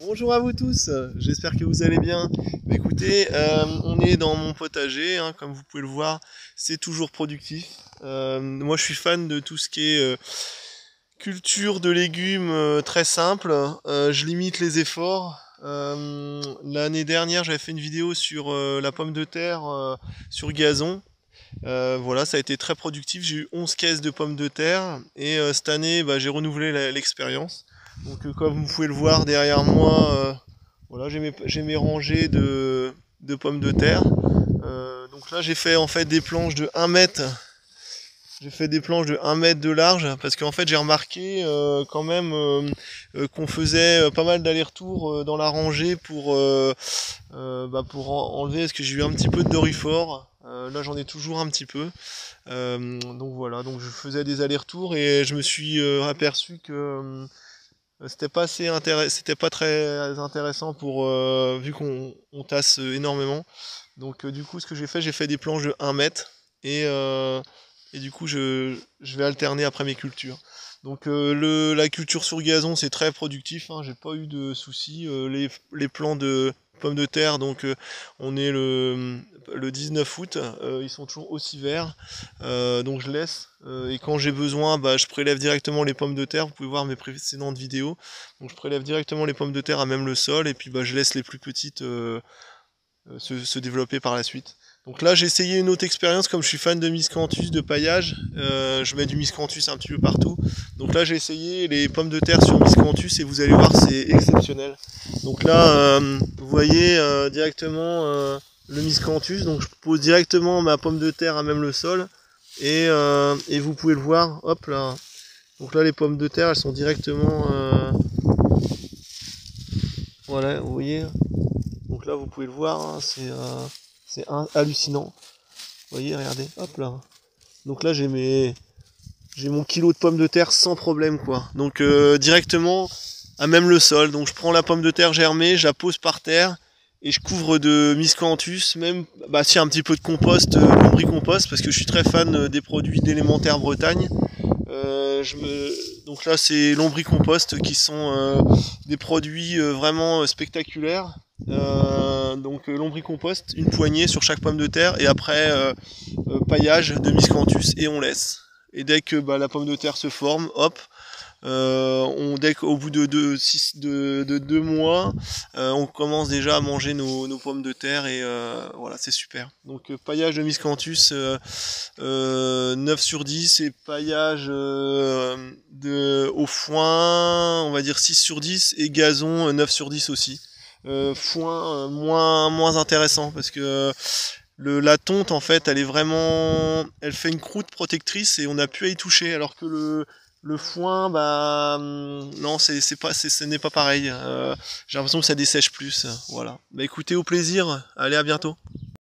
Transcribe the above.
Bonjour à vous tous, j'espère que vous allez bien. Écoutez, on est dans mon potager, hein, comme vous pouvez le voir, c'est toujours productif. Moi je suis fan de tout ce qui est culture de légumes très simple. Je limite les efforts. L'année dernière j'avais fait une vidéo sur la pomme de terre sur gazon. Voilà, ça a été très productif, j'ai eu 11 caisses de pommes de terre et cette année j'ai renouvelé l'expérience. Donc comme vous pouvez le voir derrière moi, voilà, j'ai mes rangées de pommes de terre. Donc là j'ai fait en fait des planches de 1 mètre. J'ai fait des planches de 1 mètre de large parce qu'en fait j'ai remarqué quand même qu'on faisait pas mal d'allers-retours dans la rangée pour enlever, parce que j'ai eu un petit peu de doryphore. Là j'en ai toujours un petit peu. Donc voilà, donc je faisais des allers-retours et je me suis aperçu que c'était pas très intéressant pour vu qu'on tasse énormément. Donc du coup ce que j'ai fait des planches de 1 mètre et du coup je vais alterner après mes cultures. Donc la culture sur gazon c'est très productif, hein, j'ai pas eu de soucis. Les plants de pommes de terre, donc on est le 19 août, ils sont toujours aussi verts, donc je laisse, et quand j'ai besoin, je prélève directement les pommes de terre, vous pouvez voir mes précédentes vidéos, donc je prélève directement les pommes de terre à même le sol, et puis je laisse les plus petites se développer par la suite. Donc là j'ai essayé une autre expérience, comme je suis fan de miscanthus, de paillage, je mets du miscanthus un petit peu partout. Donc là j'ai essayé les pommes de terre sur miscanthus et vous allez voir c'est exceptionnel. Donc là vous voyez directement le miscanthus, donc je pose directement ma pomme de terre à même le sol et vous pouvez le voir, hop là. Donc là les pommes de terre elles sont directement voilà, vous voyez. Donc là vous pouvez le voir, hein, c'est hallucinant. Vous voyez, regardez, hop là. Donc là j'ai mon kilo de pommes de terre sans problème quoi. Donc directement à même le sol. Donc je prends la pomme de terre germée, je la pose par terre et je couvre de miscanthus, même si un petit peu de compost, lombricompost, parce que je suis très fan des produits d'Élémentaire Bretagne. Donc là c'est lombricompost qui sont des produits vraiment spectaculaires. Donc lombricompost, une poignée sur chaque pomme de terre et après paillage de miscanthus et on laisse. Et dès que la pomme de terre se forme, hop, dès qu'au bout de 2 mois, on commence déjà à manger nos pommes de terre et voilà, c'est super. Donc paillage de miscanthus 9 sur 10 et paillage au foin, on va dire 6 sur 10 et gazon 9 sur 10 aussi. Foin moins intéressant parce que la tonte en fait elle fait une croûte protectrice et on n'a plus à y toucher, alors que le foin non ce n'est pas pareil, j'ai l'impression que ça dessèche plus, voilà. Écoutez, au plaisir, allez, à bientôt.